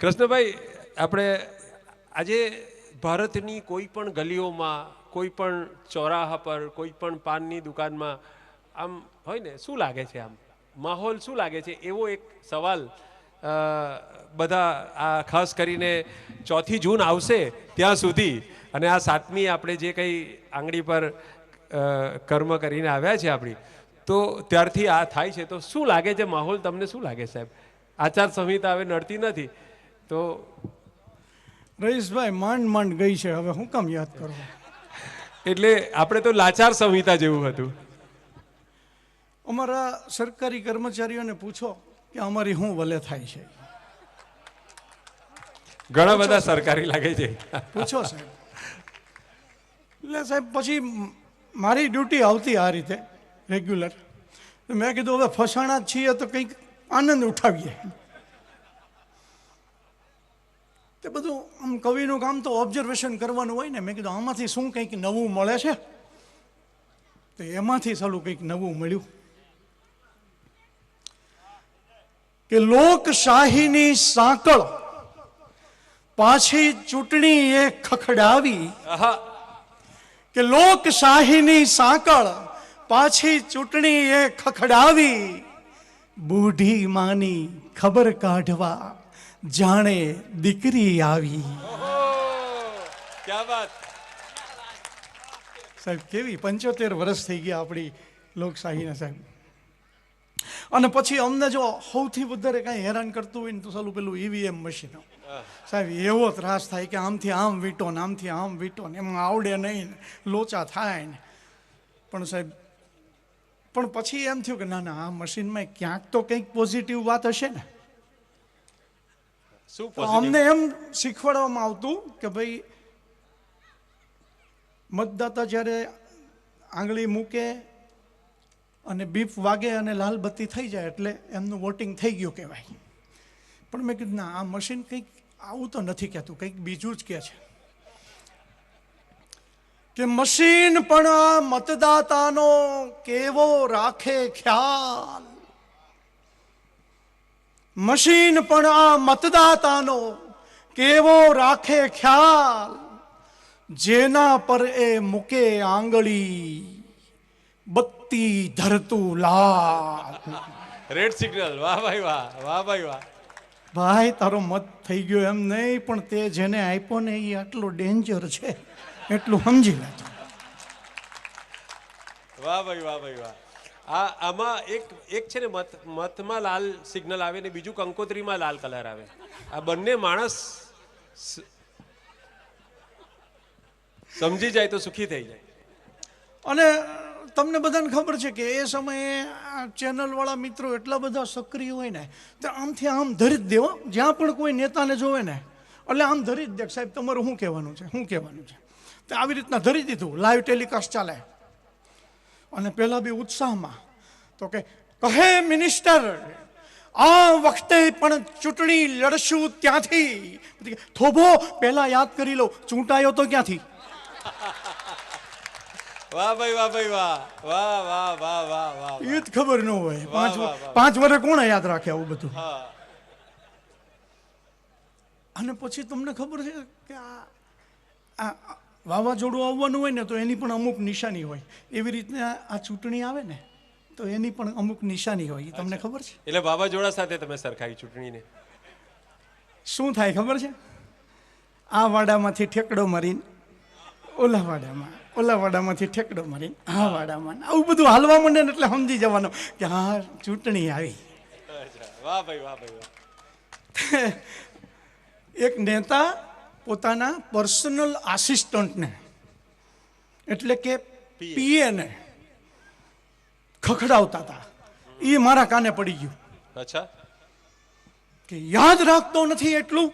કૃષ્ણભાઈ, આપણે આજે ભારતની કોઈ પણ ગલીઓમાં, કોઈ પણ ચોરાહા પર, કોઈ પણ પાનની દુકાનમાં આમ હોય ને, શું લાગે છે? આમ માહોલ શું લાગે છે? એવો એક સવાલ બધા આ ખાસ કરીને 4મી જૂન આવશે ત્યાં સુધી અને આ 7મી આપણે જે કંઈ આંગળી પર કર્મ કરીને આવ્યા છે આપણી, તો ત્યારથી આ થાય છે. તો શું લાગે છે માહોલ? તમને શું લાગે સાહેબ? આચાર સંહિતા હવે નડતી નથી તો રઈશભાઈ માંડ ગઈ છે, હવે હું કામ યાદ કરવા? એટલે આપણે તો લાચાર સંહિતા જેવું હતું. અમારા સરકારી કર્મચારીઓને પૂછો કે અમારી શું વલે થાય છે. ઘણા બધા સરકારી લાગે છે. પૂછો સાહેબ. એટલે સાહેબ પછી મારી ડ્યુટી આવતી આ રીતે રેગ્યુલર. મેં કીધું હવે ફસાણા જ છીએ તો કંઈક આનંદ ઉઠાવીએ. તે બધું આમ કવિનું કામ તો ઓબ્ઝર્વેશન કરવાનું હોય ને. મેં કીધું આમાંથી શું કંઈક નવું મળે છે, તો એમાંથી સાલું કંઈક નવું મળ્યું કે લોકશાહીની સાંકળ પાછી ચૂંટણીએ ખખડાવી. કે લોકશાહીની સાંકળ પાછી ચૂંટણીએ ખખડાવી, બુઢી માની ખબર કાઢવા જાણે દીકરી આવી. ક્યા વાત સાહેબ, કેવી 75 વર્ષ થઈ ગયા આપણી લોકશાહીને સાહેબ. અને પછી અમને જો સૌથી વધારે કાંઈ હેરાન કરતું હોય ને તો સાલું પેલું ઈવીએમ મશીનો સાહેબ. એવો ત્રાસ થાય કે આમથી આમ વીટો ને આમથી આમ વીટો ને, એમાં આવડે નહીં, લોચા થાય ને. પણ સાહેબ, પણ પછી એમ થયું કે ના ના, આ મશીનમાં ક્યાંક તો કંઈક પોઝિટિવ વાત હશે ને. અમને એમ શીખવાડવામાં આવતું કે ભાઈ મતદાતા જ્યારે આંગળી મૂકે અને બીપ વાગે અને લાલ બત્તી થઈ જાય એટલે એમનું વોટિંગ થઈ ગયું કહેવાય. પણ મેં કીધું ના, આ મશીન કંઈક આવું તો નથી કહેતું, કંઈક બીજું જ કહે છે. કે મશીન પણ આ મતદાતાનો કેવો રાખે ખ્યાલ. મશીન પણ આ મતદાતાનો કેવો રાખે ખ્યાલ, જેના પર એ મૂકે આંગળી બત્તી ધરતું લાલ. Red signal. વાહ ભાઈ વાહ, વાહ ભાઈ વાહ. ભાઈ, તારો મત થઈ ગયો એમ નહીં, પણ તે જેને આપ્યો ને એ આટલો ડેન્જર છે એટલું સમજી લેજો. વાહ ભાઈ વાહ ભાઈ વાહ. આમાં એક છે ને, મતમાં લાલ સિગ્નલ આવે ને બીજું કંકોત્રીમાં લાલ કલર આવે. આ બંને માણસ સમજી જાય તો સુખી થઈ જાય. અને તમને બધાને ખબર છે કે એ સમયે ચેનલવાળા મિત્રો એટલા બધા સક્રિય હોય ને, તો આમથી આમ ધરી જ દેવો. જ્યાં પણ કોઈ નેતાને જોવે ને એટલે આમ ધરી જ દે, સાહેબ તમારું શું કહેવાનું છે, શું કહેવાનું છે. તો આવી રીતના ધરી દીધું. લાઈવ ટેલિકાસ્ટ ચાલે. અને પહેલાં બી ઉત્સાહમાં તો કે કહે મિનિસ્ટર, આ વખતે પણ ચૂંટણી લડશું ત્યાંથી. થોભો પહેલા યાદ કરી લો, ચૂંટાયો તો ક્યાંથી. વાહ ભાઈ વાહ ભાઈ વાહ, વાહ વાહ વાહ વાહ વાહ. એ જ ખબર ન હોય. 5 વર્ષ કોણે યાદ રાખે આવું બધું. અને પછી તમને ખબર છે કે આ વાવાઝોડું આવવાનું હોય ને તો એની પણ અમુક નિશાની હોય. એવી રીતના આ ચૂંટણી આવે ને તો એની પણ અમુક નિશાની હોય. તમને ખબર છે? એટલે વાવાઝોડા સાથે તમે સરખાઈ ચૂંટણીને. શું થાય ખબર છે? આ વાડામાંથી ઠેકડો મારીને ઓલા વાડામાં, ઓલા વાડામાંથી ઠેકડો મારીને આ વાડામાં, આવું બધું હાલવા માંડે ને એટલે સમજી જવાનું કે હા, ચૂંટણી આવી. વાહ ભાઈ વાહ ભાઈ વાહ. એક નેતા પોતાના પર્સનલ આસિસ્ટન્ટને એટલે કે પીએને ખખડાવતા હતા. એ મારા કાને પડી ગયું. અચ્છા. કે યાદ રાખતો નથી એટલું?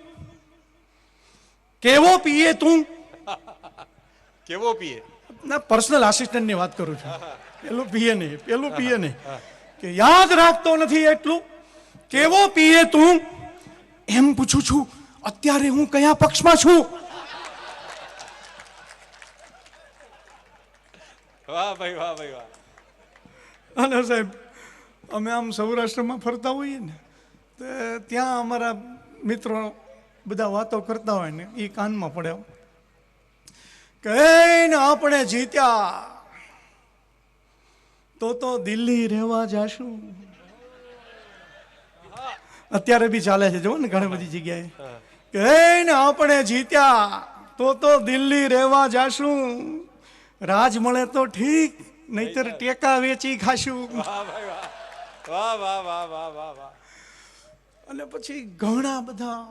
કેવો પીએ તું? કેવો પીએ? ના, પર્સનલ આસિસ્ટન્ટની વાત કરું છું. પેલું પીએ નહીં, પેલું પીએ નહીં. કે યાદ રાખતો નથી એટલું? કેવો પીએ તું? એમ પૂછું છું અત્યારે હું કયા પક્ષમાં છું? વાહ ભાઈ વાહ ભાઈ વાહ. અને સાહેબ, અમે આમ સૌરાષ્ટ્રમાં ફરતા હોઈએ ને તો ત્યાં અમારા મિત્રો બધા વાતો કરતા હોય ને એ કાનમાં પડે કઈને આપણે જીત્યા તો દિલ્હી રહેવા જાશું. અત્યારે બી ચાલે છે જો ને ઘણી બધી જગ્યાએ. કઈને આપણે જીત્યા તો દિલ્હી રહેવા જાશું. રાજ મળે તો ઠીક, નહીતર ટેકા વેચી ખાશું. વાહ વાહ વાહ વાહ વાહ વાહ. અને પછી ઘણા બધા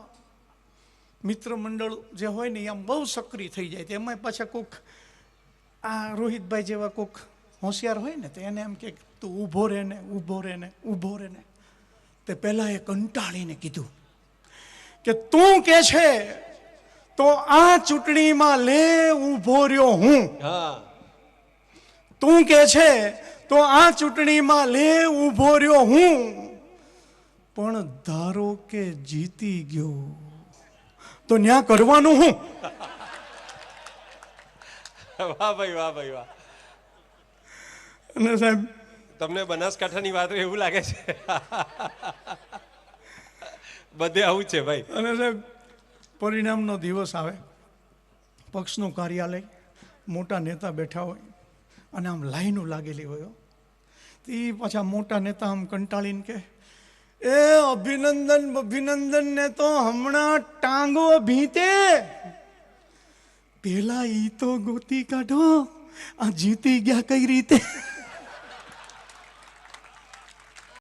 મિત્ર મંડળ જે હોય ને આમ બહુ સક્રિય થઈ જાય. એમાં પાછા કોક આ રોહિતભાઈ જેવા કોક હોશિયાર હોય ને તો એને એમ કે તું ઊભો રહે ને ઊભો રહે ને ઊભો રહે ને. તે પહેલા એ કંટાળીને કીધું કે તું કે છે તો આ ચૂંટણીમાં લે ઊભો રહ્યો હું. તું કે છે તો આ ચૂંટણીમાં લે ઊભો રહ્યો હું. પણ ધારો કે જીતી ગયો તો ન્યા કરવાનું હું. વાહ ભાઈ વાહ ભાઈ વાહ. અને સાહેબ તમને બનાસકાંઠાની વાત એવું લાગે છે? બધે આવું છે ભાઈ. અને સાહેબ પરિણામનો દિવસ આવે, પક્ષનું કાર્યાલય, મોટા નેતા બેઠા હોય અને આમ લાઈનો લાગેલી હોય. એ પાછા મોટા નેતા આમ કંટાળીને કે એ અભિનંદન ને તો હમણાં ટાંગો ભીતે, પેલા ઈ તો ગોતી કાઢો આ જીતી ગયા કઈ રીતે.